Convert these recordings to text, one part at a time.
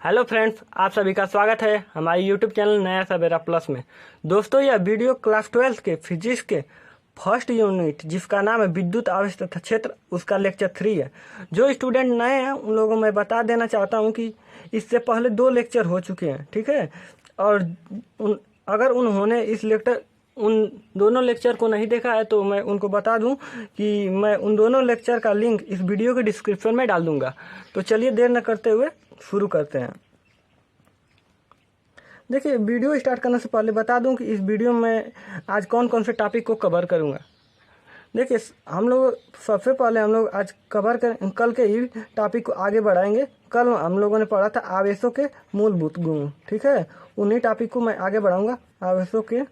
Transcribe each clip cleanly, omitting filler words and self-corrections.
Hello friends, आप सभी का स्वागत है हमारे यूट्यूब चैनल नया सवेरा प्लस में। दोस्तों, यह वीडियो क्लास 12 के फिजिक्स के फर्स्ट यूनिट जिसका नाम है विद्युत आवेश तथा क्षेत्र, उसका लेक्चर 3 है। जो स्टूडेंट नए हैं उन लोगों को मैं बता देना चाहता हूं कि इससे पहले 2 लेक्चर हो चुके हैं, ठीक है। और अगर उन्होंने उन दोनों लेक्चर को नहीं देखा है तो मैं उनको बता दूं कि मैं उन दोनों लेक्चर का लिंक इस वीडियो के डिस्क्रिप्शन में डाल दूंगा। तो चलिए देर न करते हुए शुरू करते हैं। देखिए, वीडियो स्टार्ट करने से पहले बता दूं कि इस वीडियो में आज कौन कौन से टॉपिक को कवर करूंगा। देखिए, हम लोग सबसे पहले आज कल के ही टॉपिक को आगे बढ़ाएंगे। कल हम लोगों ने पढ़ा था आवेशों के मूलभूत गुण, ठीक है। उन्हीं टॉपिक को मैं आगे बढ़ाऊंगा, आवेशों के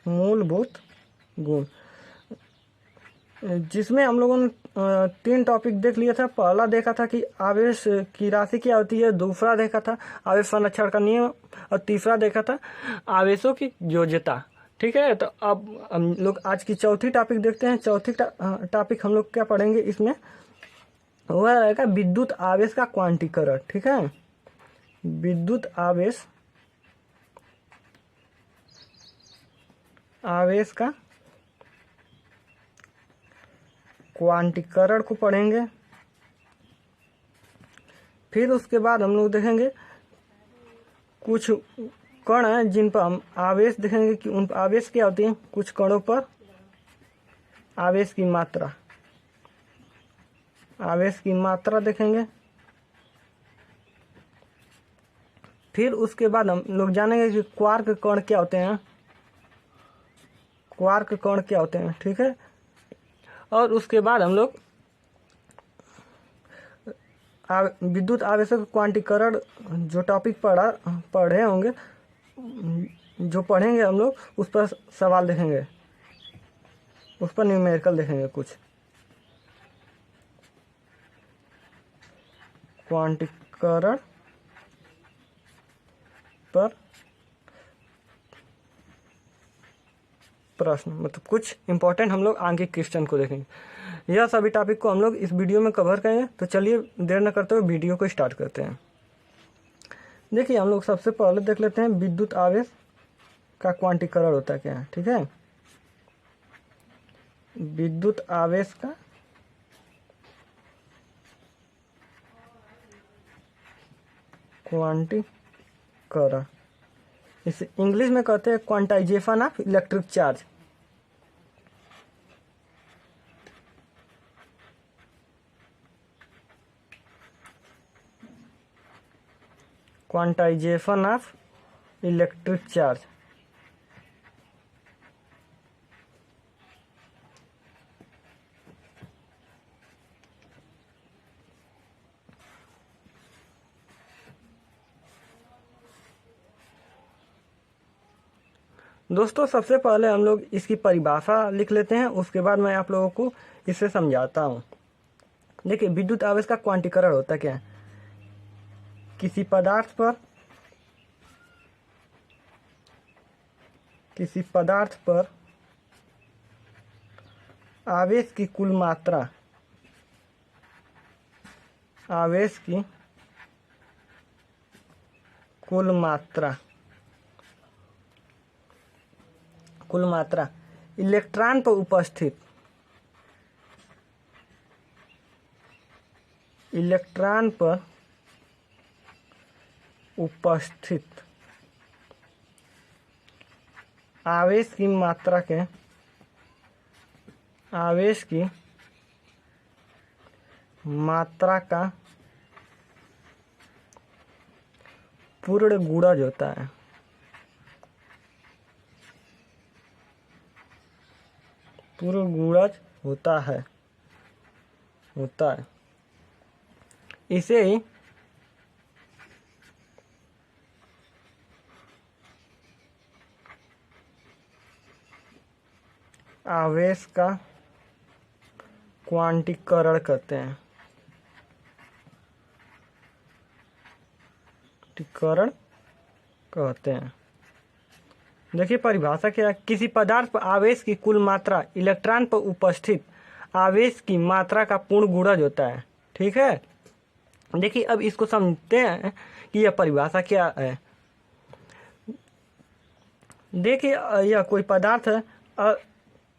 मूलभूत गुण, जिसमें हम लोगों ने 3 टॉपिक देख लिया था। पहला देखा था कि आवेश की राशि क्या होती है, दूसरा देखा था आवेश संरक्षण का नियम, और तीसरा देखा था आवेशों की योज्यता, ठीक है। तो अब हम लोग आज की चौथी टॉपिक देखते हैं। चौथी टॉपिक हम लोग क्या पढ़ेंगे इसमें, वह रहेगा विद्युत आवेश का क्वांटीकरण, ठीक है। विद्युत आवेश का क्वांटीकरण को पढ़ेंगे। फिर उसके बाद हम लोग देखेंगे कुछ कण हैं जिन पर हम आवेश देखेंगे कि उन पर आवेश क्या होती है। कुछ कणों पर आवेश की मात्रा देखेंगे। फिर उसके बाद हम लोग जानेंगे कि क्वार्क कण क्या होते हैं, ठीक है। और उसके बाद हम लोग विद्युत आवेशों का क्वांटीकरण जो टॉपिक पढ़े होंगे, जो पढ़ेंगे हम लोग, उस पर सवाल देखेंगे, उस पर न्यूमेरिकल देखेंगे। कुछ क्वांटीकरण पर प्रश्न, मतलब कुछ इंपॉर्टेंट हम लोग आगे क्वेश्चन को देखेंगे। यह सभी टॉपिक को हम लोग इस वीडियो में कवर करेंगे। तो चलिए देर न करते हुए वीडियो को स्टार्ट करते हैं। देखिए, हम लोग सबसे पहले देख लेते हैं विद्युत आवेश का क्वांटीकरण होता क्या है, ठीक है। विद्युत आवेश का क्वांटीकरण, इसे इंग्लिश में कहते हैं quantization of electric charge. Quantization of electric charge. दोस्तों, सबसे पहले हम लोग इसकी परिभाषा लिख लेते हैं, उसके बाद मैं आप लोगों को इसे समझाता हूँ। देखिए, विद्युत आवेश का क्वांटीकरण होता क्या है। किसी पदार्थ पर आवेश की कुल मात्रा इलेक्ट्रॉन पर उपस्थित आवेश की मात्रा का पूर्ण गुणज होता है। इसे ही आवेश का क्वांटीकरण कहते हैं। देखिए, परिभाषा क्या है। किसी पदार्थ पर आवेश की कुल मात्रा इलेक्ट्रॉन पर उपस्थित आवेश की मात्रा का पूर्ण गुणज होता है, ठीक है। देखिए अब इसको समझते हैं कि यह परिभाषा क्या है। देखिए यह कोई पदार्थ है,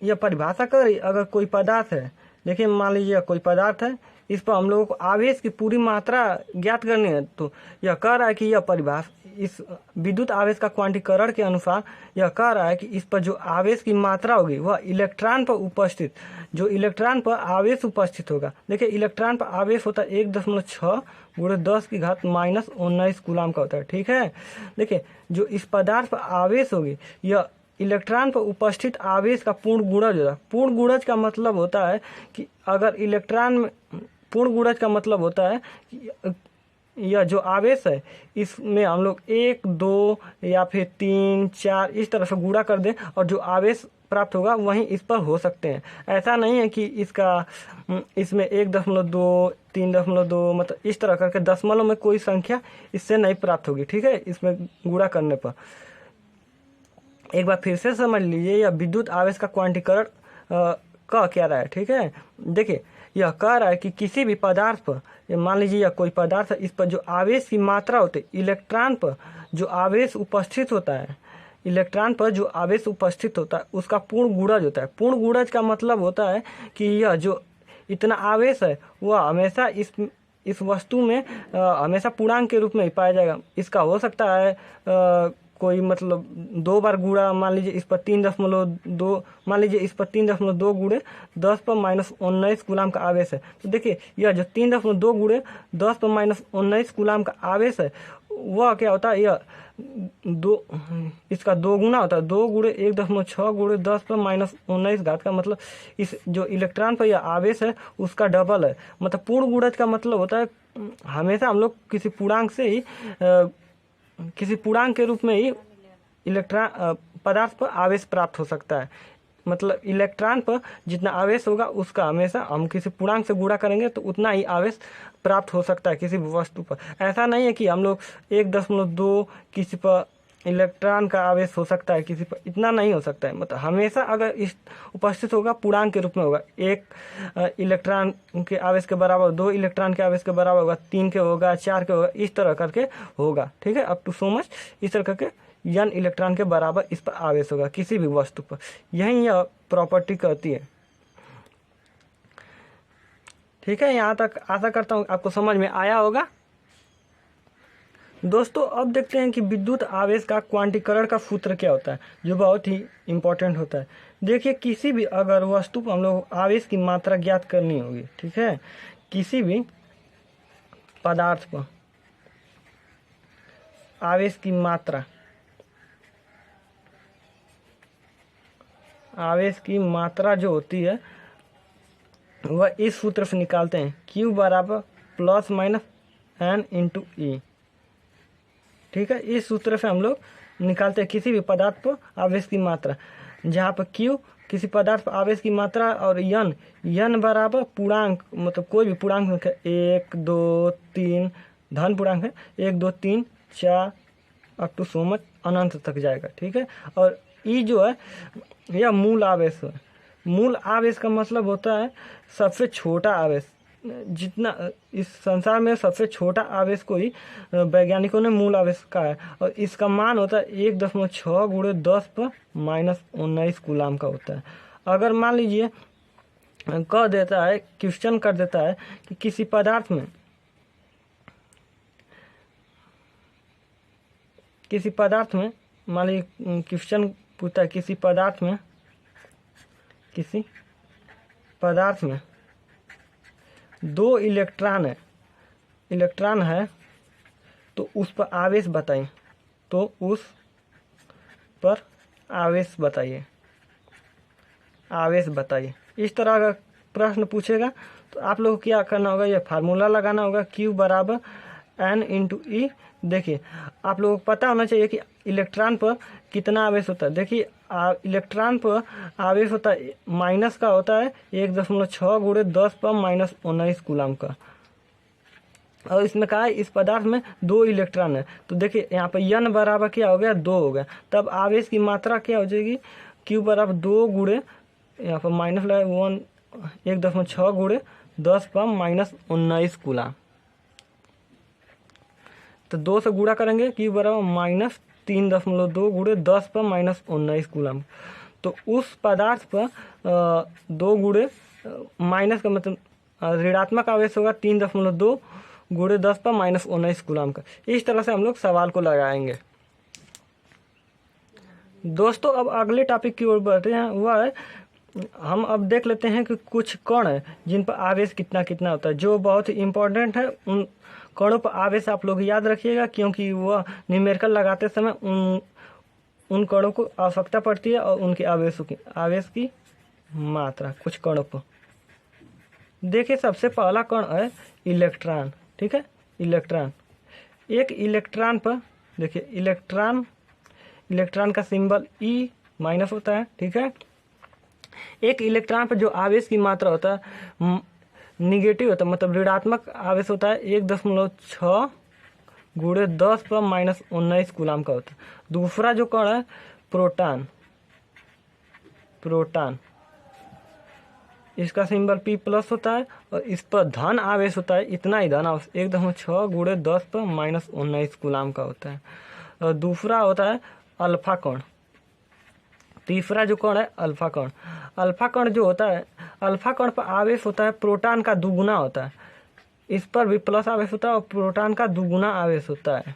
यह परिभाषा कर रही अगर कोई पदार्थ है, देखिए मान लीजिए कोई पदार्थ है, इस पर हम लोगों को आवेश की पूरी मात्रा ज्ञात करनी है। तो यह कह रहा है कि यह परिभाषा इस विद्युत आवेश का क्वांटीकरण के अनुसार यह कह रहा है कि इस पर जो आवेश की मात्रा होगी वह इलेक्ट्रॉन पर उपस्थित, जो इलेक्ट्रॉन पर आवेश उपस्थित होगा। देखिए इलेक्ट्रॉन पर आवेश होता है 1.6 गुणे 10⁻⁻19 कूलाम का होता है, ठीक है। देखिए जो इस पदार्थ पर आवेश होगी यह इलेक्ट्रॉन पर उपस्थित आवेश का पूर्ण गुणज होता है। पूर्ण गुणज का मतलब होता है कि अगर इलेक्ट्रॉन में पूर्ण गुणज का मतलब होता है कि यह जो आवेश है इसमें हम लोग 1, 2 या फिर 3, 4 इस तरह से गुणा कर दें और जो आवेश प्राप्त होगा वहीं इस पर हो सकते हैं। ऐसा नहीं है कि इसमें 1.2, 3.2 मतलब इस तरह करके दशमलव में कोई संख्या इससे नहीं प्राप्त होगी, ठीक है, इसमें गुणा करने पर। एक बार फिर से समझ लीजिए यह विद्युत आवेश का क्वांटीकरण कह क्या रहा है, ठीक है। देखिए यह कह रहा है कि किसी भी पदार्थ पर, मान लीजिए यह कोई पदार्थ है, इस पर जो आवेश की मात्रा होती है, इलेक्ट्रॉन पर जो आवेश उपस्थित होता है, इलेक्ट्रॉन पर जो आवेश उपस्थित होता है उसका पूर्ण गुणज होता है। पूर्ण गुणज का मतलब होता है कि यह जो इतना आवेश है वह हमेशा इस वस्तु में हमेशा पूर्णांक के रूप में ही पाया जाएगा। इसका हो सकता है कोई मतलब 2 बार गुणा, मान लीजिए इस पर 3.2, मान लीजिए इस पर 3.2 गुणे 10⁻⁻19 कूलाम का आवेश है। तो देखिए यह जो 3.2 गुणे 10⁻⁻19 कूलाम का आवेश है वह क्या होता है, यह इसका 2 गुना होता है। 2 गुणे 1.6 गुणे 10⁻⁻19 घात का मतलब इस जो इलेक्ट्रॉन पर यह आवेश है उसका डबल है। मतलब पूर्ण गुणज का मतलब होता है हमेशा हम लोग किसी पूर्णांक से ही किसी पूर्णांक के रूप में ही इलेक्ट्रॉन पदार्थ पर आवेश प्राप्त हो सकता है। मतलब इलेक्ट्रॉन पर जितना आवेश होगा उसका हमेशा हम किसी पूर्णांक से गुणा करेंगे तो उतना ही आवेश प्राप्त हो सकता है किसी भी वस्तु पर। ऐसा नहीं है कि हम लोग 1.2 किसी पर इलेक्ट्रॉन का आवेश हो सकता है, किसी पर इतना नहीं हो सकता है। मतलब हमेशा अगर इस उपस्थित होगा पूर्णांक के रूप में होगा। 1 इलेक्ट्रॉन के आवेश के बराबर 2 इलेक्ट्रॉन के आवेश के बराबर होगा, 3 के होगा, 4 के होगा, इस तरह करके होगा, ठीक है। अप टू सो मच इस तरह करके n इलेक्ट्रॉन के बराबर इस पर आवेश होगा किसी भी वस्तु पर। यही यह प्रॉपर्टी कहती है, ठीक है। यहाँ तक आशा करता हूँ आपको समझ में आया होगा। दोस्तों अब देखते हैं कि विद्युत आवेश का क्वांटीकरण का सूत्र क्या होता है, जो बहुत ही इम्पोर्टेंट होता है। देखिए किसी भी अगर वस्तु पर हम लोग आवेश की मात्रा ज्ञात करनी होगी, ठीक है, किसी भी पदार्थ पर आवेश की मात्रा जो होती है वह इस सूत्र से निकालते हैं, Q बराबर ± N × E, ठीक है। इस सूत्र से हम लोग निकालते हैं किसी भी पदार्थ पर आवेश की मात्रा, जहाँ पर Q किसी पदार्थ पर आवेश की मात्रा और N बराबर पूर्णांक, मतलब कोई भी पूर्णांक संख्या 1, 2, 3 धन पूर्णांक है, 1, 2, 3, 4 अप टू सो मच अनंत तक जाएगा, ठीक है। और E जो है यह मूल आवेश है। मूल आवेश का मतलब होता है सबसे छोटा आवेश। जितना इस संसार में सबसे छोटा आवेश को ही वैज्ञानिकों ने मूल आवेश कहा है, और इसका मान होता है 1.6 गुणे 10⁻⁻19 कूलाम का होता है। अगर मान लीजिए कह देता है, क्वेश्चन कर देता है कि किसी पदार्थ में मान लीजिए क्वेश्चन पूछता है किसी पदार्थ में 2 इलेक्ट्रॉन है तो उस पर आवेश बताइए, तो उस पर आवेश बताइए। इस तरह का प्रश्न पूछेगा तो आप लोग क्या करना होगा, यह फार्मूला लगाना होगा, Q बराबर N × E। देखिए आप लोगों को पता होना चाहिए कि इलेक्ट्रॉन पर कितना आवेश होता है। देखिए इलेक्ट्रॉन पर आवेश होता है माइनस का होता है 1.6 गुणे 10⁻⁻19 कूलाम का, और इसमें कहा है इस पदार्थ में 2 इलेक्ट्रॉन है। तो देखिए यहाँ पर N बराबर क्या हो गया, 2 हो गया। तब आवेश की मात्रा क्या हो जाएगी, Q बराबर 2 गुणे, यहाँ पर माइनस लगा 1.6 गुणे 10⁻⁻19 कूलाम, तो 2 से गुणा करेंगे Q बराबर -3.2 गुणे 10 पर -19 कूलम। तो उस पदार्थ पर 2 गुणे माइनस का मतलब ऋणात्मक आवेश होगा 3.2 गुणे 10 पर -19 कूलम का। इस तरह से हम लोग सवाल को लगाएंगे। दोस्तों अब अगले टॉपिक की ओर बढ़ते हैं, वह है हम अब देख लेते हैं कि कुछ कण है जिन पर आवेश कितना कितना होता है, जो बहुत ही इम्पोर्टेंट है। उन कणों पर आवेश आप लोग याद रखिएगा, क्योंकि वह न्यूमेरिकल लगाते समय उन कणों को आवश्यकता पड़ती है और उनके आवेश की मात्रा कुछ कणों पर। देखिए सबसे पहला कण है इलेक्ट्रॉन। ठीक है, इलेक्ट्रॉन। एक इलेक्ट्रॉन पर देखिए इलेक्ट्रॉन का सिंबल E- होता है। ठीक है, एक इलेक्ट्रॉन पर जो आवेश की मात्रा होता है निगेटिव होता है, मतलब ऋणात्मक आवेश होता है 1.6 गुणे 10 पर -19 कूलम का होता है। दूसरा जो कण है प्रोटॉन, इसका सिंबल P+ होता है और इस पर धन आवेश होता है, इतना ही धन आवेश 1.6 गुणे 10 पर -19 कूलम का होता है। और दूसरा होता है अल्फा कण। तीसरा जो कण है अल्फा कण। अल्फा कण जो होता है, अल्फा कण पर आवेश होता है प्रोटॉन का दुगुना होता है। इस पर भी प्लस आवेश होता है और प्रोटॉन का दुगुना आवेश होता है,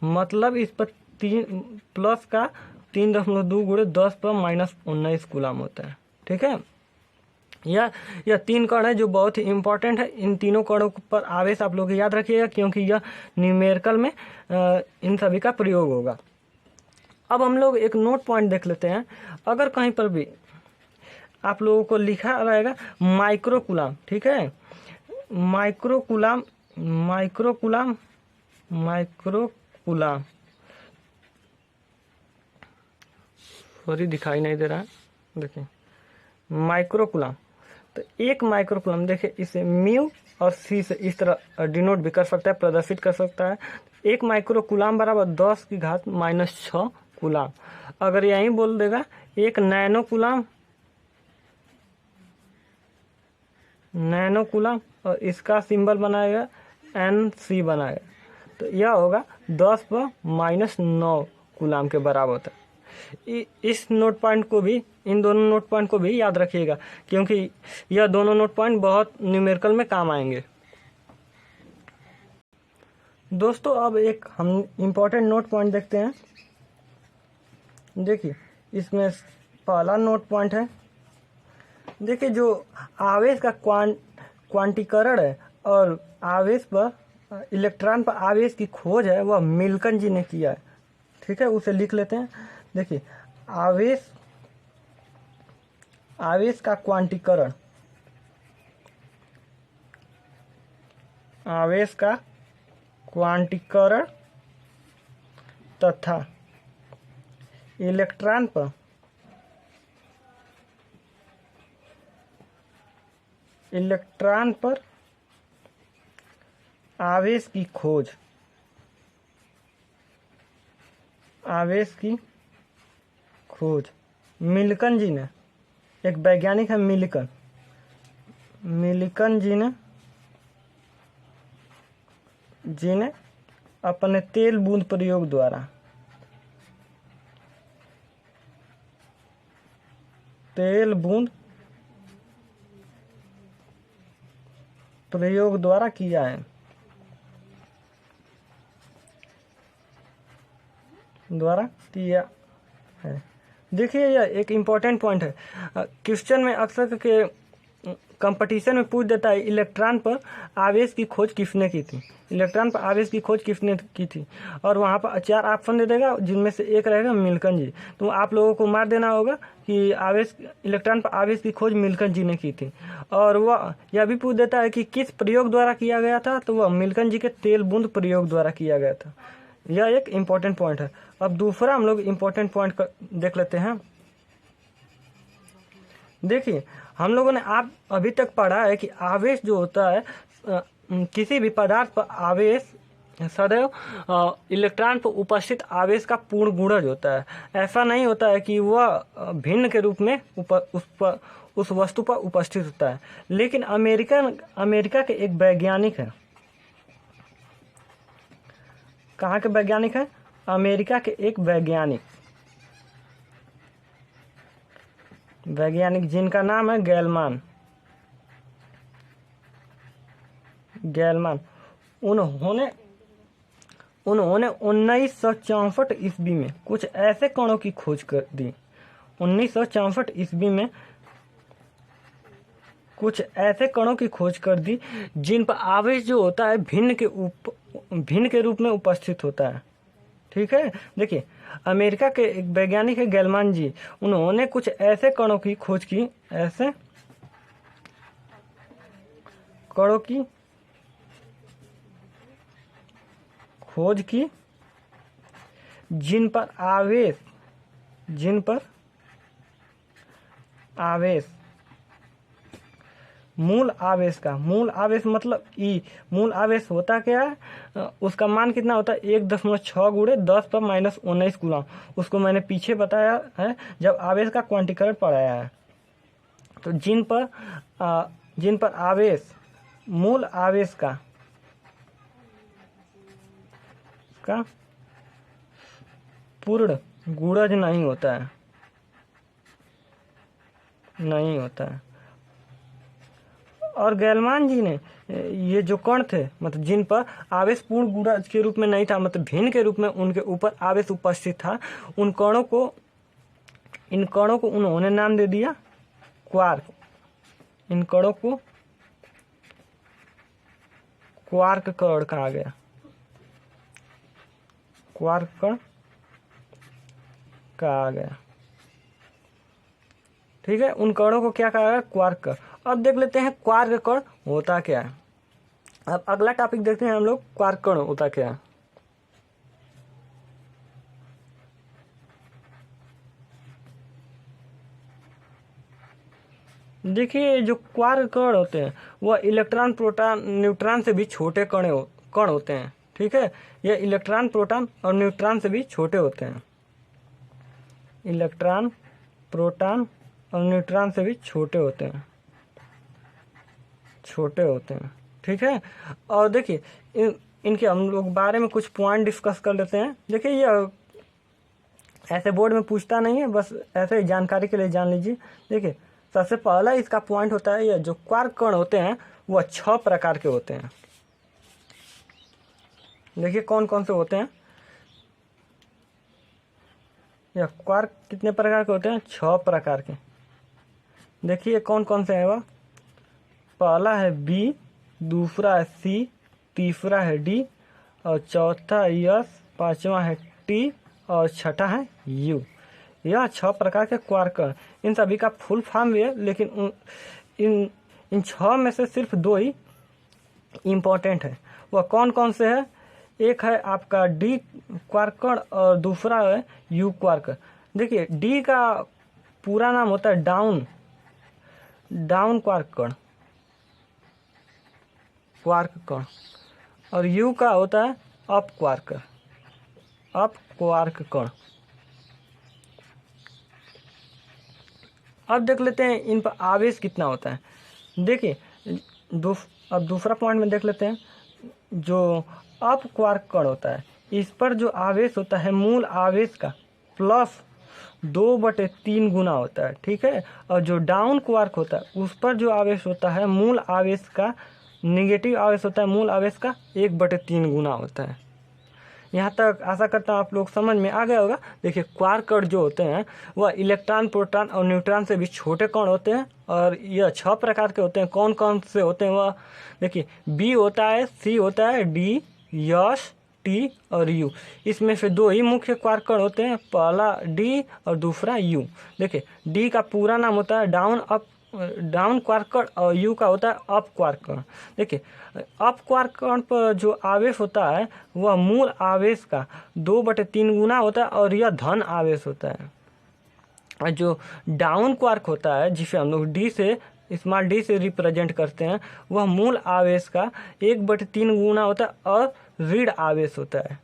मतलब इस पर 3.2 गुणे 10 पर -19 कूलम होता है। ठीक है, यह 3 कण है जो बहुत ही इंपॉर्टेंट है। इन तीनों कणों पर आवेश आप लोग याद रखिएगा, क्योंकि यह न्यूमेरिकल में इन सभी का प्रयोग होगा। अब हम लोग एक नोट पॉइंट देख लेते हैं। अगर कहीं पर भी आप लोगों को लिखा रहेगा माइक्रोकूलम, ठीक है, माइक्रोकूलम सॉरी दिखाई नहीं दे रहा है, देखिए माइक्रोकूलम। तो एक माइक्रोकूलम देखिए इसे म्यू और सी से इस तरह डिनोट भी कर सकता है, प्रदर्शित कर सकता है। एक माइक्रोकूलम बराबर 10 की घात -6 कूलम। अगर यहीं बोल देगा एक नैनोकूलम और इसका सिंबल बनाएगा NC बनाएगा, तो यह होगा 10 पर -9 कूलम के बराबर होता है। इस नोट पॉइंट को भी, इन दोनों नोट पॉइंट को भी याद रखिएगा, क्योंकि यह दोनों नोट पॉइंट बहुत न्यूमेरिकल में काम आएंगे। दोस्तों अब एक हम इम्पोर्टेंट नोट पॉइंट देखते हैं। देखिए इसमें पहला नोट पॉइंट है, देखिए जो आवेश का क्वांटीकरण है और आवेश पर इलेक्ट्रॉन पर आवेश की खोज है वह मिल्कन जी ने किया है। ठीक है, उसे लिख लेते हैं। देखिए आवेश का क्वांटीकरण, तथा इलेक्ट्रॉन पर आवेश की खोज मिल्कन जी ने, एक वैज्ञानिक है मिल्कन जी ने अपने तेल बूंद प्रयोग द्वारा किया है। देखिए यह एक इम्पोर्टेंट पॉइंट है। क्वेश्चन में अक्सर के कंपटीशन में पूछ देता है इलेक्ट्रॉन पर आवेश की खोज किसने की थी, और वहाँ पर 4 ऑप्शन दे देगा, जिनमें से एक रहेगा मिल्कन जी। तो आप लोगों को मार देना होगा कि इलेक्ट्रॉन पर आवेश की खोज मिल्कन जी ने की थी। और वह यह भी पूछ देता है कि किस प्रयोग द्वारा किया गया था, तो वह मिल्कन जी के तेल बूंद प्रयोग द्वारा किया गया था। यह एक इम्पोर्टेंट पॉइंट है। अब दूसरा हम लोग इम्पोर्टेंट पॉइंट देख लेते हैं। देखिए हम लोगों ने आप अभी तक पढ़ा है कि आवेश जो होता है, किसी भी पदार्थ पर आवेश सदैव इलेक्ट्रॉन पर उपस्थित आवेश का पूर्ण गुणज होता है। ऐसा नहीं होता है कि वह भिन्न के रूप में उस वस्तु पर उपस्थित होता है। लेकिन अमेरिका के एक वैज्ञानिक है, कहाँ के वैज्ञानिक हैं? अमेरिका के एक वैज्ञानिक जिनका नाम है गैलमान। उन्होंने 1964 ईस्वी में कुछ ऐसे कणों की खोज कर दी। 1964 ईस्वी में कुछ ऐसे कणों की खोज कर दी जिन पर आवेश जो होता है भिन्न के रूप में उपस्थित होता है। ठीक है, देखिए अमेरिका के एक वैज्ञानिक है गैलमान जी, उन्होंने कुछ ऐसे कणों की खोज की, ऐसे कणों की खोज की जिन पर आवेश मूल आवेश मतलब ई, मूल आवेश होता क्या है, उसका मान कितना होता है 1.6 गुणे 10⁻19 कूलम। उसको मैंने पीछे बताया है जब आवेश का क्वांटीकरण पढ़ाया है। तो जिन पर आवेश मूल आवेश का पूर्ण गुणज नहीं होता है। और गैलमान जी ने ये जो कण थे, मतलब जिन पर आवेश पूर्ण गुणज के रूप में नहीं था, मतलब भिन्न के रूप में उनके ऊपर आवेश उपस्थित था, इन कणों को उन्होंने नाम दे दिया क्वार्क। इन कणों को क्वार्क कण कहा गया। क्वार्क कण कहा गया। ठीक है, उन कणों को क्या कहा गया? क्वार्क कण। अब देख लेते हैं क्वार्क कण होता क्या है। अब अगला टॉपिक देखते हैं हम लोग, क्वार्क कण होता क्या है। देखिए जो क्वार्क कण होते हैं वह इलेक्ट्रॉन प्रोटॉन न्यूट्रॉन से भी छोटे कण होते हैं। ठीक है, ये इलेक्ट्रॉन प्रोटॉन और न्यूट्रॉन से भी छोटे होते हैं। इलेक्ट्रॉन प्रोटॉन और न्यूट्रॉन से भी छोटे होते हैं। ठीक है, और देखिए इनके हम लोग बारे में कुछ पॉइंट डिस्कस कर लेते हैं। देखिए ये ऐसे बोर्ड में पूछता नहीं है, बस ऐसे ही जानकारी के लिए जान लीजिए। देखिए सबसे पहला इसका पॉइंट होता है, ये जो क्वार्क कण होते हैं वह 6 प्रकार के होते हैं। देखिए कौन कौन से होते हैं। यह क्वार्क कितने प्रकार के होते हैं? 6 प्रकार के। देखिए कौन कौन से हैं वह। पहला है बी, दूसरा है सी, तीसरा है डी, और चौथा एस, पांचवा है टी, और छठा है यू। यह 6 प्रकार के क्वार्क कण। इन सभी का फुल फॉर्म भी है, लेकिन इन 6 में से सिर्फ 2 ही इम्पोर्टेंट है। वह कौन कौन से है? एक है आपका डी क्वार्क कण और दूसरा है यू क्वार्क। देखिए डी का पूरा नाम होता है डाउन क्वार्क कण, और यू का होता है अप क्वार्क कण। अब देख लेते हैं इन पर आवेश कितना होता है। देखिए अब दूसरा पॉइंट में देख लेते हैं। जो अप क्वार्क कण होता है इस पर जो आवेश होता है मूल आवेश का प्लस 2/3 गुना होता है। ठीक है, और जो डाउन क्वार्क होता है उस पर जो आवेश होता है मूल आवेश का निगेटिव आवेश होता है मूल आवेश का 1/3 गुना होता है। यहाँ तक आशा करता हूँ आप लोग समझ में आ गया होगा। देखिए क्वार्क कण जो होते हैं वह इलेक्ट्रॉन प्रोटॉन और न्यूट्रॉन से भी छोटे कण होते हैं, और यह 6 प्रकार के होते हैं। कौन कौन से होते हैं वह देखिए, बी होता है, सी होता है, डी, एस, टी और यू। इसमें से 2 ही मुख्य क्वार्क कण होते हैं, पहला डी और दूसरा यू। देखिए डी का पूरा नाम होता है डाउन क्वार्क कण और यू का होता है अप क्वार्क कण। देखिए अप क्वार्क कण पर जो आवेश होता है वह मूल आवेश का 2/3 गुना होता है, और यह धन आवेश होता है। और जो डाउन क्वार्क होता है जिसे हम लोग स्मॉल डी से रिप्रेजेंट करते हैं, वह मूल आवेश का 1/3 गुना होता है और ऋण आवेश होता है।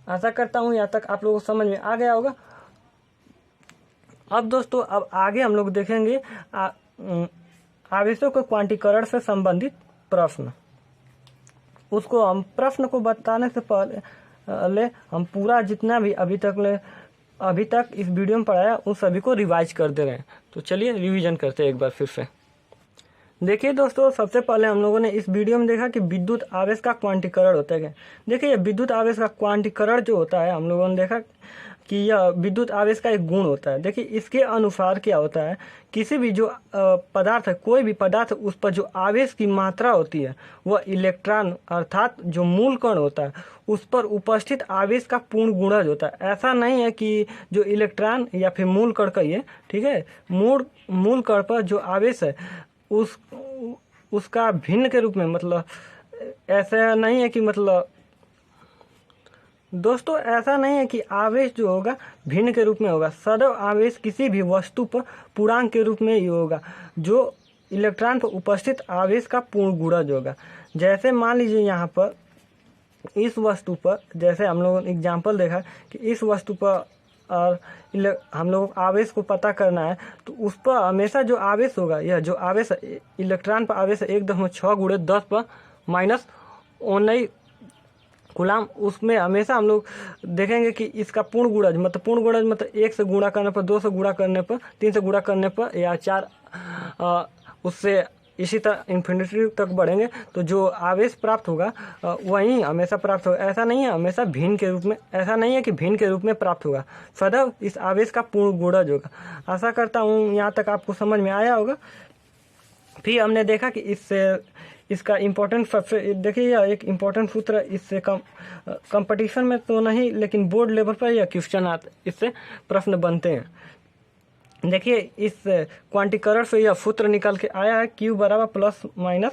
आशा करता हूँ यहाँ तक आप लोगों को समझ में आ गया होगा। अब दोस्तों अब आगे हम लोग देखेंगे आवेशों के क्वांटीकरण से संबंधित प्रश्न। उसको हम प्रश्न को बताने से पहले हम पूरा जितना भी अभी तक इस वीडियो में पढ़ाया उन सभी को रिवाइज कर दे रहे हैं। तो चलिए रिवीजन करते हैं एक बार फिर से। देखिए दोस्तों, सबसे पहले हम लोगों ने इस वीडियो में देखा कि विद्युत आवेश का क्वांटीकरण होता है क्या। देखिए, विद्युत आवेश का क्वांटीकरण जो होता है, हम लोगों ने देखा कि यह विद्युत आवेश का एक गुण होता है। देखिए, इसके अनुसार क्या होता है, किसी भी जो पदार्थ है, कोई भी पदार्थ, उस पर जो आवेश की मात्रा होती है वह इलेक्ट्रॉन अर्थात जो मूल कण होता है उस पर उपस्थित आवेश का पूर्ण गुणज होता है। ऐसा नहीं है कि जो इलेक्ट्रॉन या फिर मूल कण का ये, ठीक है, मूल कण पर जो आवेश है उसका भिन्न के रूप में, मतलब ऐसा नहीं है कि, मतलब दोस्तों ऐसा नहीं है कि आवेश जो होगा भिन्न के रूप में होगा। सदैव आवेश किसी भी वस्तु पर पूर्णांक के रूप में ही होगा जो इलेक्ट्रॉन पर उपस्थित आवेश का पूर्ण गुणज होगा। जैसे मान लीजिए यहाँ पर इस वस्तु पर, जैसे हम लोगों ने एग्जाम्पल देखा कि इस वस्तु पर और हम लोगों को आवेश को पता करना है, तो उस पर हमेशा जो आवेश होगा, यह जो आवेश इलेक्ट्रॉन पर आवेश 1.6 × 10⁻⁹ कूलाम, उसमें हमेशा हम लोग देखेंगे कि इसका पूर्ण गुणज मतलब 1 से गुणा करने पर, 2 से गुणा करने पर, 3 से गुणा करने पर या 4 उससे इसी तरह इन्फिनिटी तक बढ़ेंगे तो जो आवेश प्राप्त होगा वही हमेशा प्राप्त होगा। ऐसा नहीं है हमेशा भिन्न के रूप में, ऐसा नहीं है कि भिन्न के रूप में प्राप्त होगा, सदैव इस आवेश का पूर्ण गुणज होगा। आशा करता हूँ यहाँ तक आपको समझ में आया होगा। फिर हमने देखा कि इसका इम्पोर्टेंट सबसे, देखिए यह एक इम्पोर्टेंट सूत्र, इससे कंपटीशन में तो नहीं लेकिन बोर्ड लेवल पर यह क्वेश्चन इससे प्रश्न बनते हैं। देखिए, इस क्वांटीकरण से यह सूत्र निकल के आया है, Q = ±N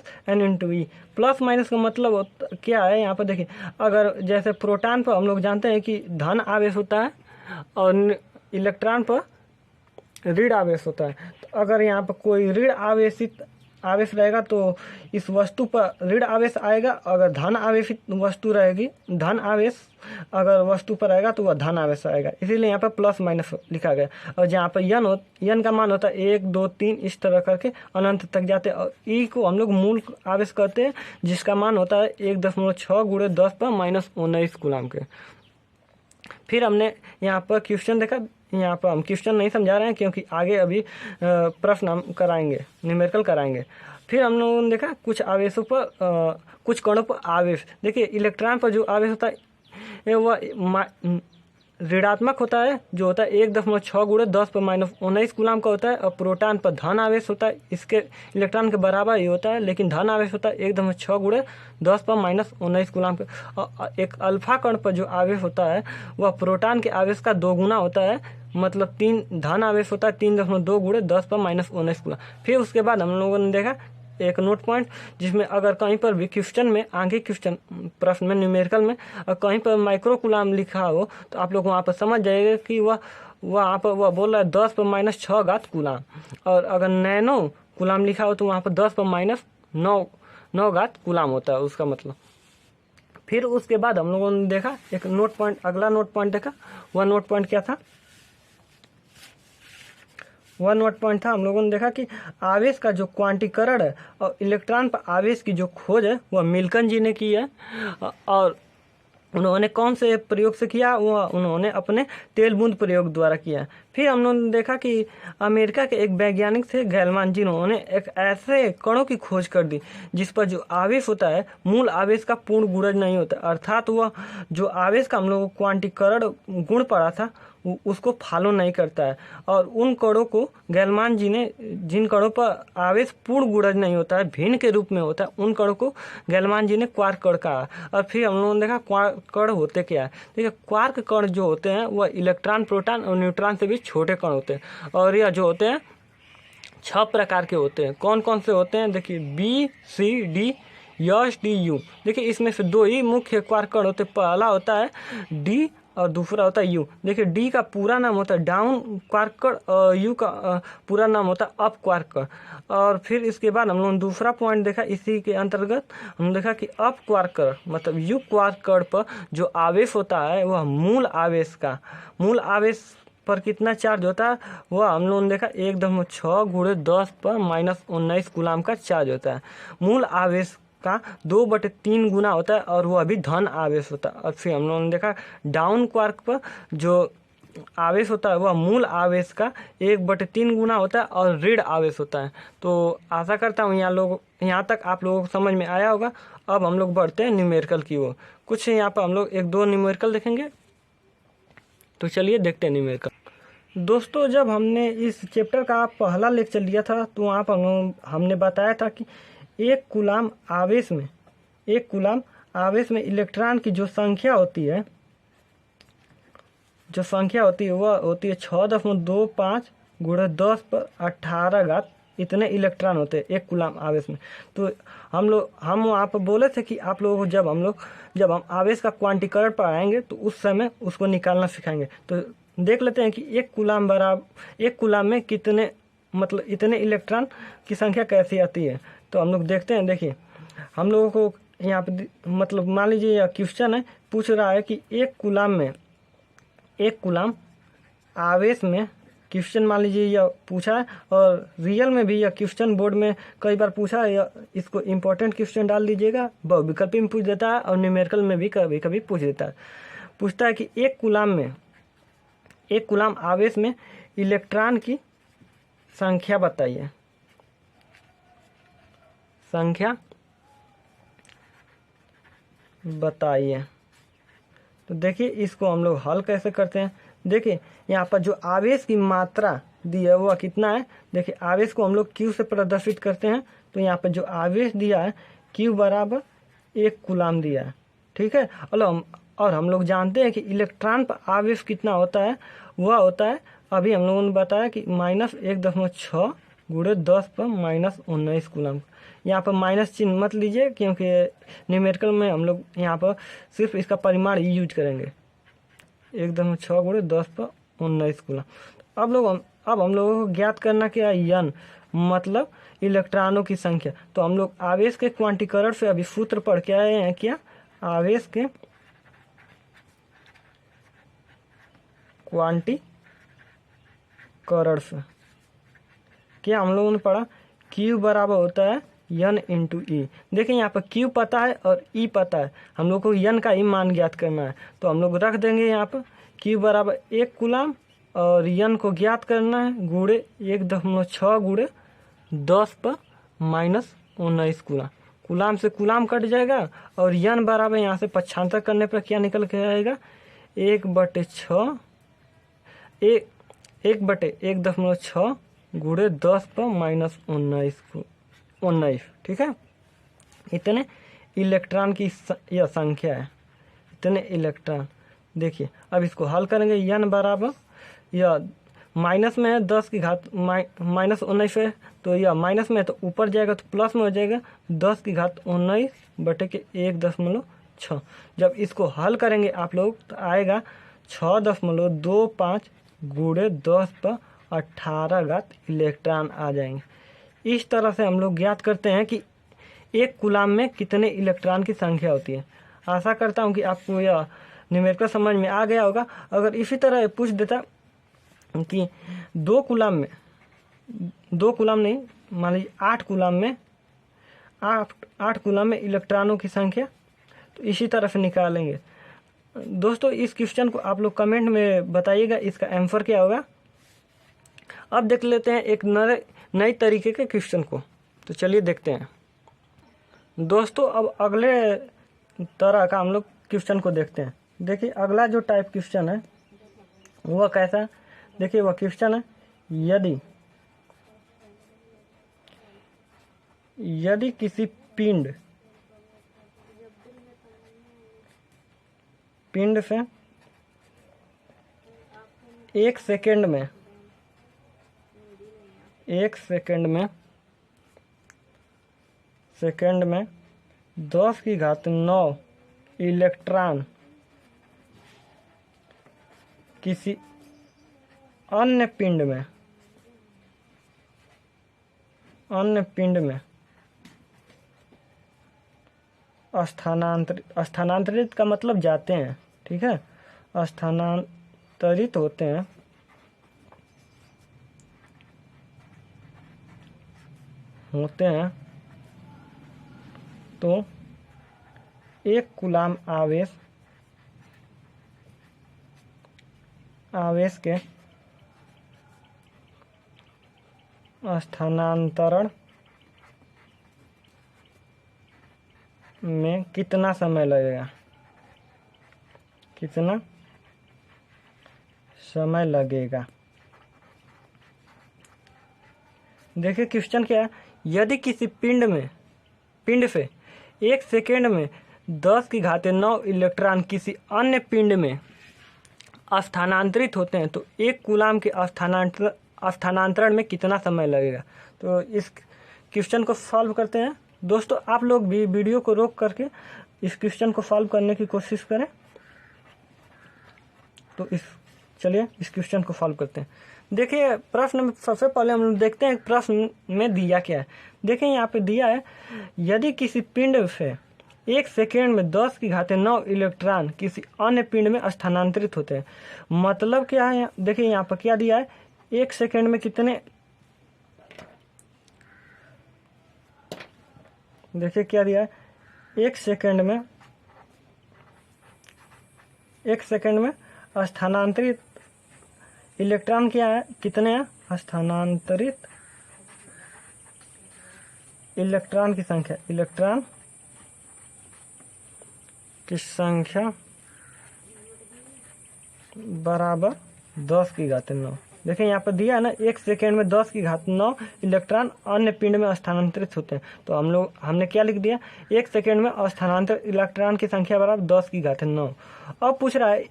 × E। Plus minus का मतलब क्या है यहाँ पर देखिए, अगर जैसे प्रोटॉन पर हम लोग जानते हैं कि धन आवेश होता है और इलेक्ट्रॉन पर ऋण आवेश होता है। तो अगर यहाँ पर कोई ऋण आवेश रहेगा तो इस वस्तु पर ऋण आवेश आएगा, अगर धन आवेशित वस्तु रहेगी, धन आवेश अगर वस्तु पर आएगा तो वह धन आवेश आएगा। इसीलिए यहाँ पर प्लस माइनस लिखा गया। और जहाँ पर यन का मान होता है 1 2 3 इस तरह करके अनंत तक जाते हैं। और ई को हम लोग मूल आवेश कहते हैं जिसका मान होता है 1.6 × 10⁻⁹ कूलाम के। फिर हमने यहाँ पर क्वेश्चन देखा, यहाँ पर हम क्वेश्चन नहीं समझा रहे हैं क्योंकि आगे अभी प्रश्न हम कराएंगे, न्यूमेरिकल कराएंगे। फिर हम लोगों ने देखा कुछ आवेशों पर कुछ कणों पर आवेश। देखिए, इलेक्ट्रॉन पर जो आवेश होता है वह ऋणात्मक होता है, जो होता है 1.6 × 10⁻⁹ कूलाम का होता है। और प्रोटॉन पर धन आवेश होता है, इसके इलेक्ट्रॉन के बराबर ही होता है लेकिन धन आवेश होता है 1.6 × 10⁻⁹ कूलाम का। और एक अल्फा कण पर जो आवेश होता है वह प्रोटॉन के आवेश का 2 गुना होता है, मतलब 3 धन आवेश होता है 3.2 × 10⁻⁹ कूलाम। फिर उसके बाद हम लोगों ने देखा एक नोट पॉइंट, जिसमें अगर कहीं पर भी क्वेश्चन में, आगे क्वेश्चन प्रश्न में, न्यूमेरिकल में और कहीं पर माइक्रो कूलाम लिखा हो तो आप लोग वहाँ पर समझ जाइएगा कि वहाँ पर वह बोल रहा है 10⁻⁶ कूलाम। और अगर नैनो कूलाम लिखा हो तो वहाँ पर 10⁻⁹ कूलाम होता है उसका मतलब। फिर उसके बाद हम लोगों ने देखा एक नोट पॉइंट, अगला नोट पॉइंट देखा। वह नोट पॉइंट क्या था? वह नोट पॉइंट था, हम लोगों ने देखा कि आवेश का जो क्वांटीकरण है और इलेक्ट्रॉन पर आवेश की जो खोज है वह मिल्टन जी ने की है। और उन्होंने कौन से प्रयोग से किया? वह उन्होंने अपने तेल बूंद प्रयोग द्वारा किया। फिर हम लोगों ने देखा कि अमेरिका के एक वैज्ञानिक थे गैलमान, जिन्होंने एक ऐसे कणों की खोज कर दी जिस पर जो आवेश होता है मूल आवेश का पूर्ण गुणज नहीं होता, अर्थात वह जो आवेश का हम लोगों को क्वांटीकरण गुण पड़ा था उसको फॉलो नहीं करता है। और उन कणों को गैलमान जी ने, जिन कणों पर आवेश पूर्ण गुणज नहीं होता है, भिन्न के रूप में होता है, उन कणों को गैलमान जी ने क्वार्क कण कहा। और फिर हम लोगों ने देखा क्वार्क कण होते क्या है। देखिए, क्वार्क कण जो होते हैं वह इलेक्ट्रॉन, प्रोटॉन और न्यूट्रॉन से भी छोटे कण होते हैं। और यह जो होते हैं 6 प्रकार के होते हैं। कौन कौन से होते हैं? देखिए, BCD SDU। देखिए, इसमें से 2 ही मुख्य क्वार्क कण होते हैं। पहला होता है D और दूसरा होता है यू। देखिए, डी का पूरा नाम होता है डाउन क्वार्क कण और यू का पूरा नाम होता है अप क्वार्क कण। और फिर इसके बाद हम लोगों ने दूसरा पॉइंट देखा, इसी के अंतर्गत हम देखा कि अप क्वार्क कण मतलब यू क्वार्क कण पर जो आवेश होता है वह मूल आवेश पर कितना चार्ज होता है वह हम लोगों ने देखा 1.6 × 10⁻⁹ कूलाम का चार्ज होता है। मूल आवेश का 2/3 गुना होता है और वो अभी धन आवेश होता है। और फिर हम लोगों ने देखा डाउन क्वार्क पर जो आवेश होता है वह मूल आवेश का 1/3 गुना होता है और ऋण आवेश होता है। तो आशा करता हूँ यहाँ तक आप लोगों को समझ में आया होगा। अब हम लोग बढ़ते हैं न्यूमेरिकल की ओर। कुछ यहाँ पर हम लोग 1-2 न्यूमेरिकल देखेंगे। तो चलिए देखते हैं न्यूमेरिकल। दोस्तों, जब हमने इस चैप्टर का पहला लेक्चर लिया था तो वहाँ पर हमने बताया था कि एक कूलाम आवेश में इलेक्ट्रॉन की जो संख्या होती है वह होती है 6.25 × 10⁸ इतने इलेक्ट्रॉन होते हैं एक कूलाम आवेश में। तो हम वहाँ पर बोले थे कि आप लोगों को जब हम आवेश का क्वांटीकरण पर आएंगे तो उस समय उसको निकालना सिखाएंगे। तो देख लेते हैं कि एक कूलाम में कितने इतने इलेक्ट्रॉन की संख्या कैसी आती है। तो हम लोग देखते हैं। देखिए, हम लोगों को यहाँ पे मान लीजिए यह क्वेश्चन है, पूछ रहा है कि एक कूलाम आवेश में, क्वेश्चन मान लीजिए यह पूछा है और रियल में भी यह क्वेश्चन बोर्ड में कई बार पूछा है। इसको इम्पोर्टेंट क्वेश्चन डाल दीजिएगा, बहुविकल्पी में पूछ देता है और न्यूमेरिकल में भी कभी कभी पूछ देता है। पूछता है कि एक कूलाम आवेश में इलेक्ट्रॉन की संख्या बताइए। तो देखिए इसको हम लोग हल कैसे करते हैं। देखिए यहाँ पर जो आवेश की मात्रा दी है वह कितना है। देखिए आवेश को हम लोग Q से प्रदर्शित करते हैं। तो यहाँ पर जो आवेश दिया है Q बराबर 1 कूलाम दिया है, ठीक है। और हम लोग जानते हैं कि इलेक्ट्रॉन पर आवेश कितना होता है, वह होता है, अभी हम लोगों ने बताया कि -1.6 × 10⁻19 कूलाम। यहाँ पर माइनस चिन्ह मत लीजिए क्योंकि न्यूमेरिकल में हम लोग यहाँ पर सिर्फ इसका परिमाण ही यूज करेंगे, 1.6 × 10⁻19 कूलाम। अब हम लोगों को ज्ञात करना क्या है, यन मतलब इलेक्ट्रॉनों की संख्या। तो हम लोग आवेश के क्वांटीकरण से अभी सूत्र पढ़ के आए हैं। क्या? आवेश के क्वांटीकरण से क्या हम लोगों ने पढ़ा, Q बराबर होता है N × E। देखिए यहाँ पर Q पता है और E पता है, हम लोग को N का ही मान ज्ञात करना है। तो हम लोग रख देंगे यहाँ पर Q बराबर 1 कूलाम और N को ज्ञात करना है गुणे 1.6 × 10⁻19 कूलाम। कूलाम से कूलाम कट जाएगा और N बराबर यहाँ से पक्षांतर करने पर क्या निकल के आएगा, 1/6 × 10⁻19, ठीक है। इतने इलेक्ट्रॉन की यह संख्या है, इतने इलेक्ट्रॉन। देखिए अब इसको हल करेंगे। N बराबर यह माइनस में है, 10 की घात -19 है, तो यह माइनस में है तो ऊपर जाएगा तो प्लस में हो जाएगा, 10 की घात 19 बटे के 1.6। जब इसको हल करेंगे आप लोग तो आएगा 6.25 × 10⁻18 इलेक्ट्रॉन आ जाएंगे। इस तरह से हम लोग ज्ञात करते हैं कि एक कूलाम में कितने इलेक्ट्रॉन की संख्या होती है। आशा करता हूं कि आपको यह न्यूमेरिकल समझ में आ गया होगा। अगर इसी तरह पूछ देता कि 2 कूलाम नहीं, मान लीजिए 8 कूलाम में इलेक्ट्रॉनों की संख्या, तो इसी तरह से निकालेंगे। दोस्तों इस क्वेश्चन को आप लोग कमेंट में बताइएगा इसका आंसर क्या होगा। अब देख लेते हैं एक नए तरीके के क्वेश्चन को। तो चलिए देखते हैं दोस्तों। अब अगले तरह का हम लोग क्वेश्चन को देखते हैं। देखिए अगला जो टाइप क्वेश्चन है वह कैसा है। देखिए वह क्वेश्चन है, यदि किसी पिंड से 1 सेकेंड में 10 की घात 9 इलेक्ट्रॉन किसी अन्य पिंड में स्थानांतरित का मतलब जाते हैं, ठीक है, स्थानांतरित होते हैं, तो एक कूलाम आवेश के स्थानांतरण में कितना समय लगेगा, कितना समय लगेगा। देखिए क्वेश्चन क्या है, यदि किसी पिंड से 1 सेकेंड में 10⁹ इलेक्ट्रॉन किसी अन्य पिंड में स्थानांतरित होते हैं तो एक कूलाम के स्थानांतरण में कितना समय लगेगा। तो इस क्वेश्चन को सॉल्व करते हैं। दोस्तों आप लोग भी वीडियो को रोक करके इस क्वेश्चन को सॉल्व करने की कोशिश करें। तो चलिए इस क्वेश्चन को सॉल्व करते हैं। देखिए प्रश्न में सबसे पहले हम लोग देखते हैं प्रश्न में दिया क्या है। देखिए यहाँ पे दिया है, यदि किसी पिंड से 1 सेकेंड में 10⁹ इलेक्ट्रॉन किसी अन्य पिंड में स्थानांतरित होते हैं। मतलब क्या है, देखिए यहाँ पर क्या दिया है, 1 सेकेंड में कितने, देखिए क्या दिया है, 1 सेकेंड में स्थानांतरित इलेक्ट्रॉन क्या है, कितने हैं, स्थानांतरित इलेक्ट्रॉन की संख्या बराबर 10⁹ देखिए यहाँ पर दिया है ना, 1 सेकेंड में 10⁹ इलेक्ट्रॉन अन्य पिंड में स्थानांतरित होते हैं। तो हमने क्या लिख दिया, 1 सेकेंड में स्थानांतरित इलेक्ट्रॉन की संख्या बराबर 10⁹। अब पूछ रहा है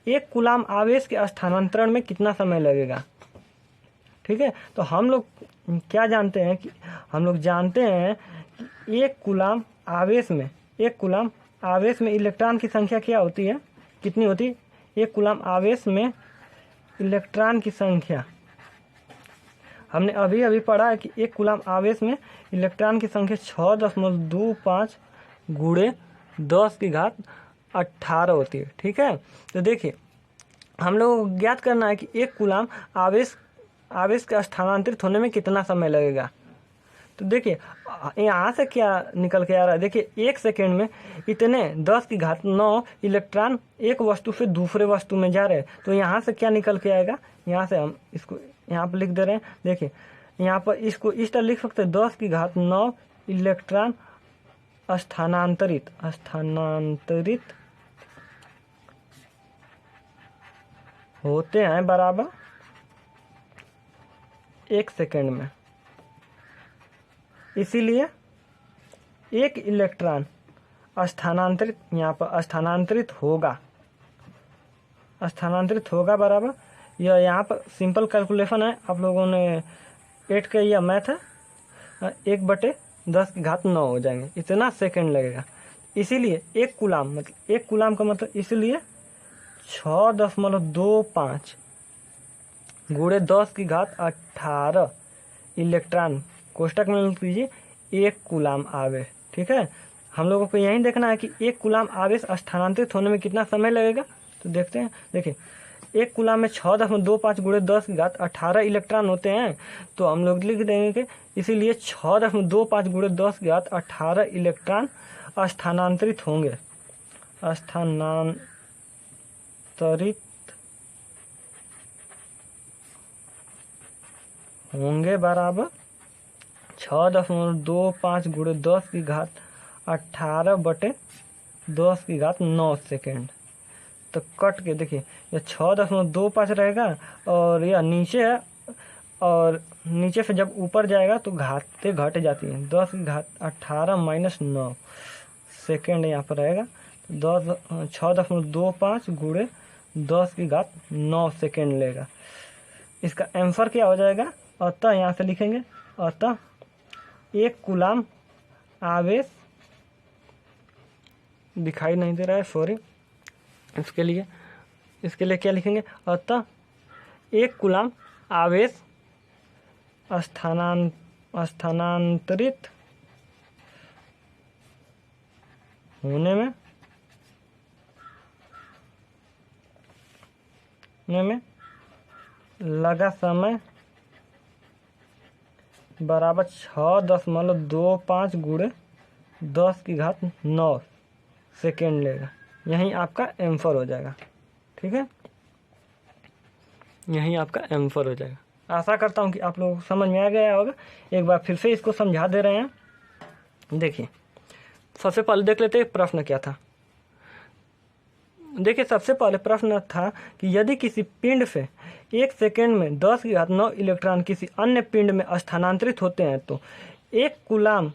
एक कूलाम आवेश के स्थानांतरण में कितना समय लगेगा। ठीक है, तो हम लोग क्या जानते हैं कि एक कूलाम आवेश में इलेक्ट्रॉन की संख्या क्या होती है, कितनी होती है, एक कूलाम आवेश में इलेक्ट्रॉन की संख्या, हमने अभी पढ़ा है कि एक कूलाम आवेश में इलेक्ट्रॉन की संख्या 6.25 × 10⁸ होती है। ठीक है, तो देखिए हम लोग को ज्ञात करना है कि एक कूलाम आवेश के स्थानांतरित होने में कितना समय लगेगा। तो देखिए यहाँ से क्या निकल के आ रहा है, देखिए 1 सेकेंड में इतने 10⁹ इलेक्ट्रॉन एक वस्तु से दूसरे वस्तु में जा रहे हैं। तो यहाँ से क्या निकल के आएगा, यहाँ से हम इसको यहाँ पर लिख दे रहे हैं। देखिए यहाँ पर इसको इस तरह लिख सकते हैं, 10⁹ इलेक्ट्रॉन स्थानांतरित होते हैं बराबर 1 सेकेंड में। इसीलिए एक इलेक्ट्रॉन यहाँ पर स्थानांतरित होगा बराबर, यह यहाँ पर सिंपल कैलकुलेशन है, आप लोगों ने 8 का यह मैथ है, 1/10⁹ हो जाएंगे, इतना सेकेंड लगेगा। इसीलिए एक कूलाम का मतलब इसलिए 6.25 × 10⁸ इलेक्ट्रॉन कोष्टक में लिख दीजिए एक कूलाम आवेश। ठीक है, हम लोगों को यही देखना है कि एक कूलाम आवेश स्थानांतरित होने में कितना समय लगेगा। तो देखते हैं, देखिए एक कूलाम में 6.25 × 10⁸ इलेक्ट्रॉन होते हैं। तो हम लोग लिख देंगे कि इसीलिए 6.25 × 10⁸ इलेक्ट्रॉन स्थानांतरित होंगे बराबर 6.25 × 10⁸/10⁹ सेकेंड। तो कट के देखिए यह 6.25 रहेगा और यह नीचे है, और नीचे से जब ऊपर जाएगा तो घट जाती है, 10⁸ - 9 सेकेंड यहाँ पर रहेगा। 6.25 × 10⁹ सेकेंड लेगा। इसका आंसर क्या हो जाएगा, अतः यहाँ से लिखेंगे, अतः एक कूलाम आवेश, दिखाई नहीं दे रहा है सॉरी, इसके लिए क्या लिखेंगे, अतः एक कूलाम आवेश स्थानांतरित होने में लगा समय बराबर 6.25 × 10⁹ सेकेंड लेगा। यहीं आपका M4 हो जाएगा। ठीक है, यहीं आपका M4 हो जाएगा। आशा करता हूँ कि आप लोग समझ में आ गया होगा। एक बार फिर से इसको समझा दे रहे हैं। देखिए, सबसे पहले देख लेते हैं प्रश्न क्या था। देखिए, सबसे पहले प्रश्न था कि यदि किसी पिंड से 1 सेकेंड में 10⁹ इलेक्ट्रॉन किसी अन्य पिंड में स्थानांतरित होते हैं तो 1 कूलाम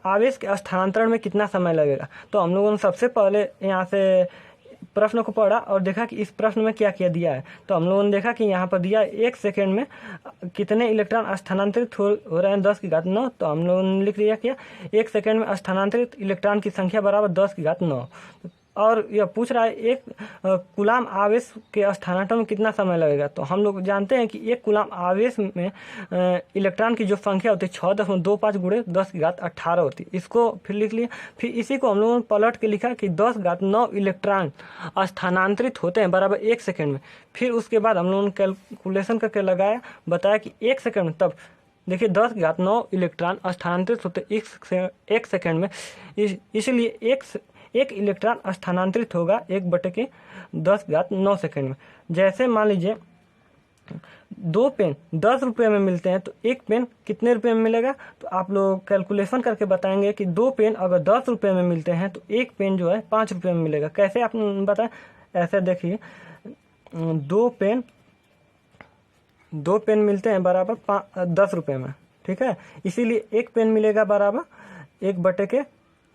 आवेश के स्थानांतरण में कितना समय लगेगा। तो हम लोगों ने सबसे पहले यहाँ से प्रश्न को पढ़ा और देखा कि इस प्रश्न में क्या क्या दिया है। तो हम लोगों ने देखा कि यहाँ पर दिया 1 सेकेंड में कितने इलेक्ट्रॉन स्थानांतरित हो रहे हैं 10⁹। तो हम लोगों ने लिख दिया क्या 1 सेकेंड में स्थानांतरित इलेक्ट्रॉन की संख्या बराबर 10⁹। और यह पूछ रहा है 1 कूलाम आवेश के स्थानांतरण में कितना समय लगेगा। तो हम लोग जानते हैं कि 1 कूलाम आवेश में इलेक्ट्रॉन की जो संख्या होती है 6.25 × 10⁸ होती है। इसको फिर लिख लिया। फिर इसी को हम लोगों ने पलट के लिखा कि 10⁹ इलेक्ट्रॉन स्थानांतरित होते हैं बराबर 1 सेकेंड में। फिर उसके बाद हम लोगों ने कैलकुलेशन करके लगाया, बताया कि 1 सेकेंड में, तब देखिए 10⁹ इलेक्ट्रॉन स्थानांतरित होते 1 सेकेंड में। इसलिए एक इलेक्ट्रॉन स्थानांतरित होगा 1/10⁹ सेकेंड में। जैसे मान लीजिए 2 पेन 10 रुपये में मिलते हैं तो 1 पेन कितने रुपये में मिलेगा। तो आप लोग कैलकुलेशन करके बताएंगे कि 2 पेन अगर 10 रुपये में मिलते हैं तो 1 पेन जो है 5 रुपये में मिलेगा। कैसे आप बताएं, ऐसे देखिए 2 पेन मिलते हैं बराबर 10 रुपये में। ठीक है, इसीलिए 1 पेन मिलेगा बराबर 10/2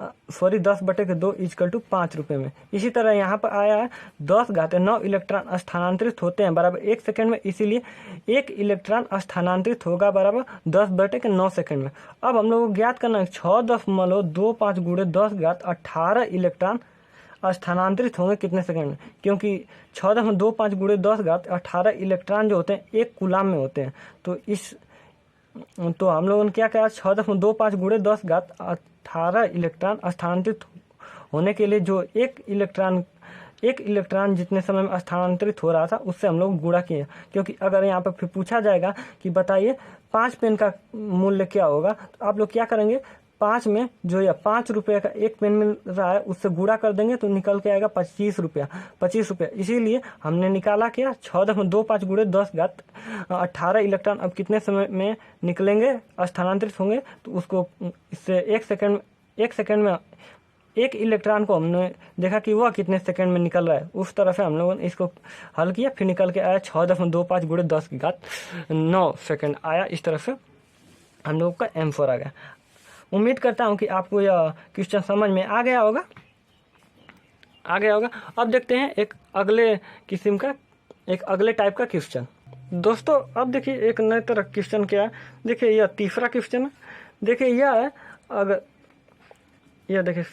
= 5 रुपये में। इसी तरह यहाँ पर आया है 10⁹ इलेक्ट्रॉन स्थानांतरित होते हैं बराबर 1 सेकेंड में। इसीलिए 1 इलेक्ट्रॉन स्थानांतरित होगा बराबर 10/9 सेकेंड में। अब हम लोग को ज्ञात करना है 6.25 × 10⁸ इलेक्ट्रॉन स्थानांतरित होंगे कितने सेकंड में, क्योंकि 6.25 × 10⁸ इलेक्ट्रॉन जो होते हैं 1 कूलाम में होते हैं। तो हम लोगों ने क्या कहा 6.25 × 10⁸ इलेक्ट्रॉन स्थानांतरित होने के लिए जो एक इलेक्ट्रॉन जितने समय में स्थानांतरित हो रहा था उससे हम लोग गुणा किए। क्योंकि अगर यहाँ पर फिर पूछा जाएगा कि बताइए 5 पेन का मूल्य क्या होगा, तो आप लोग क्या करेंगे 5 में जो या 5 रुपये का 1 पेन मिल रहा है उससे गुणा कर देंगे तो निकल के आएगा 25 रुपया। इसीलिए हमने निकाला क्या 6.25 × 10⁸ इलेक्ट्रॉन अब कितने समय में निकलेंगे स्थानांतरित होंगे। तो उसको इससे 1 सेकेंड में 1 इलेक्ट्रॉन को हमने देखा कि वह कितने सेकंड में निकल रहा है, उस तरह से हम लोगों ने इसको हल किया। फिर निकल के आया 6.25 × 10⁹ सेकेंड आया। इस तरह से हम लोगों का M4 आ गया। उम्मीद करता हूं कि आपको यह क्वेश्चन समझ में आ गया होगा। अब देखते हैं एक अगले टाइप का क्वेश्चन। दोस्तों अब देखिए एक नए तरह क्वेश्चन क्या है। देखिए यह तीसरा क्वेश्चन है। देखिए यह है, अगर यह देखिए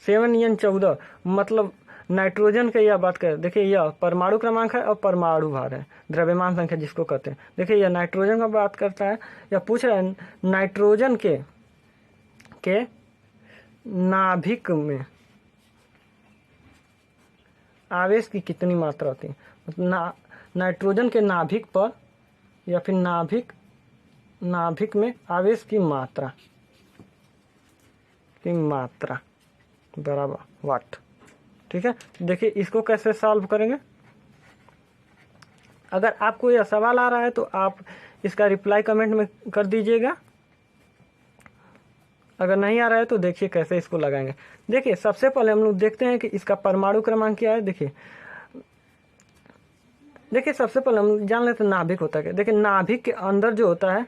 7N14 मतलब नाइट्रोजन की यह बात करें। देखिए यह परमाणु क्रमांक है और परमाणु भार है, द्रव्यमान संख्या जिसको कहते हैं। देखिए यह नाइट्रोजन का बात करता है। यह पूछ रहा है नाइट्रोजन के नाभिक में आवेश की कितनी मात्रा होती है। मतलब नाइट्रोजन के नाभिक पर या फिर नाभिक में आवेश की मात्रा बराबर वाट। ठीक है, देखिए इसको कैसे सॉल्व करेंगे। अगर आपको यह सवाल आ रहा है तो आप इसका रिप्लाई कमेंट में कर दीजिएगा। अगर नहीं आ रहा है तो देखिए कैसे इसको लगाएंगे। देखिए सबसे पहले हम लोग देखते हैं कि इसका परमाणु क्रमांक क्या है। देखिए सबसे पहले हम जान लेते हैं नाभिक होता है क्या। देखिए नाभिक के अंदर जो होता है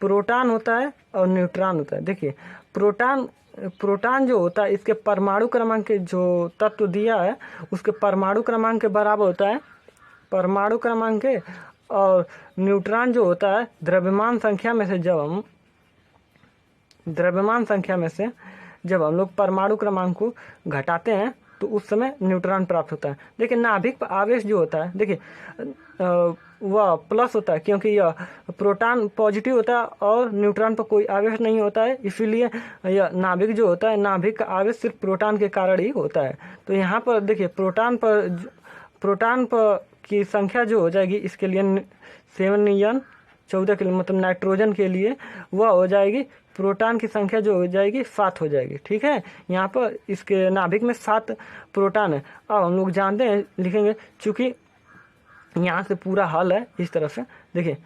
प्रोटॉन होता है और न्यूट्रॉन होता है। देखिए प्रोटॉन जो होता है इसके परमाणु क्रमांक के जो तत्व दिया है उसके परमाणु क्रमांक के बराबर होता है परमाणु क्रमांक के। और न्यूट्रॉन जो होता है द्रव्यमान संख्या में से जब हम लोग परमाणु क्रमांक को घटाते हैं तो उस समय न्यूट्रॉन प्राप्त होता है। देखिए नाभिक पर आवेश जो होता है देखिए वह प्लस होता है, क्योंकि यह प्रोटॉन पॉजिटिव होता है और न्यूट्रॉन पर कोई आवेश नहीं होता है। इसीलिए यह नाभिक जो होता है नाभिक का आवेश सिर्फ प्रोटॉन के कारण ही होता है। तो यहाँ पर देखिए प्रोटॉन पर की संख्या जो हो जाएगी इसके लिए 7N14 के लिए मतलब नाइट्रोजन के लिए वह हो जाएगी प्रोटॉन की संख्या जो हो जाएगी 7 हो जाएगी। ठीक है, यहाँ पर इसके नाभिक में 7 प्रोटॉन है। अब हम लोग जानते हैं, लिखेंगे चूँकि यहाँ से पूरा हल है इस तरफ से, देखिए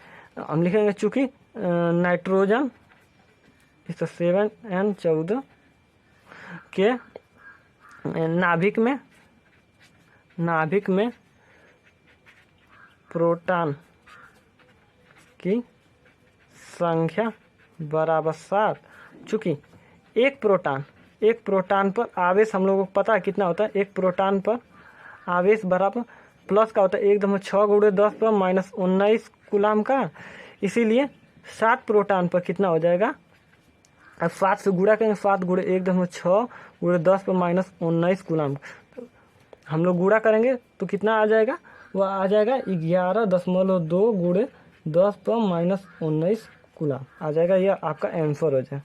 हम लिखेंगे चूँकि नाइट्रोजन इस 7n14 के नाभिक में प्रोटॉन की संख्या बराबर 7, चूँकि एक प्रोटॉन पर आवेश हम लोगों को पता है कितना होता है। एक प्रोटॉन पर आवेश बराबर प्लस का होता है 1.6 × 10⁻⁻19 कूलाम का, इसीलिए 7 प्रोटॉन पर कितना हो जाएगा, अब 7 से गुणा करेंगे, 7 × 1.6 × 10⁻19 कूलाम। हम लोग गुणा करेंगे तो कितना आ जाएगा, वह आ जाएगा 11.2 × 10⁻19 कूलाम आ जाएगा। यह आपका आंसर हो जाए।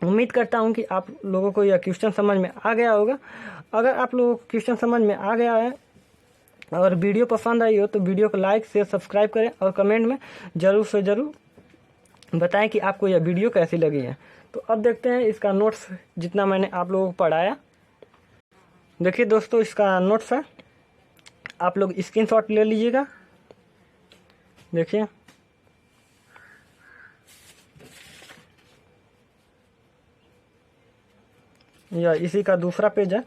उम्मीद करता हूं कि आप लोगों को यह क्वेश्चन समझ में आ गया होगा। अगर आप लोगों को क्वेश्चन समझ में आ गया है और वीडियो पसंद आई हो तो वीडियो को लाइक शेयर सब्सक्राइब करें और कमेंट में ज़रूर से ज़रूर बताएं कि आपको यह वीडियो कैसी लगी है। तो अब देखते हैं इसका नोट्स जितना मैंने आप लोगों को पढ़ाया। देखिए दोस्तों, इसका नोट्स है, आप लोग स्क्रीनशॉट ले लीजिएगा। देखिए यह इसी का दूसरा पेज है।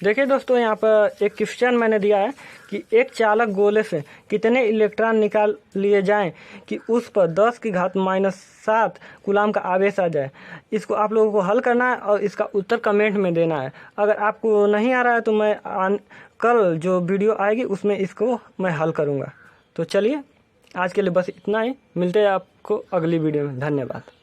देखिए दोस्तों, यहाँ पर एक क्वेश्चन मैंने दिया है कि एक चालक गोले से कितने इलेक्ट्रॉन निकाल लिए जाएं कि उस पर 10⁻⁻7 कूलाम का आवेश आ जाए। इसको आप लोगों को हल करना है और इसका उत्तर कमेंट में देना है। अगर आपको नहीं आ रहा है तो मैं कल जो वीडियो आएगी उसमें इसको मैं हल करूँगा। तो चलिए आज के लिए बस इतना ही, मिलते हैं आपको अगली वीडियो में। धन्यवाद।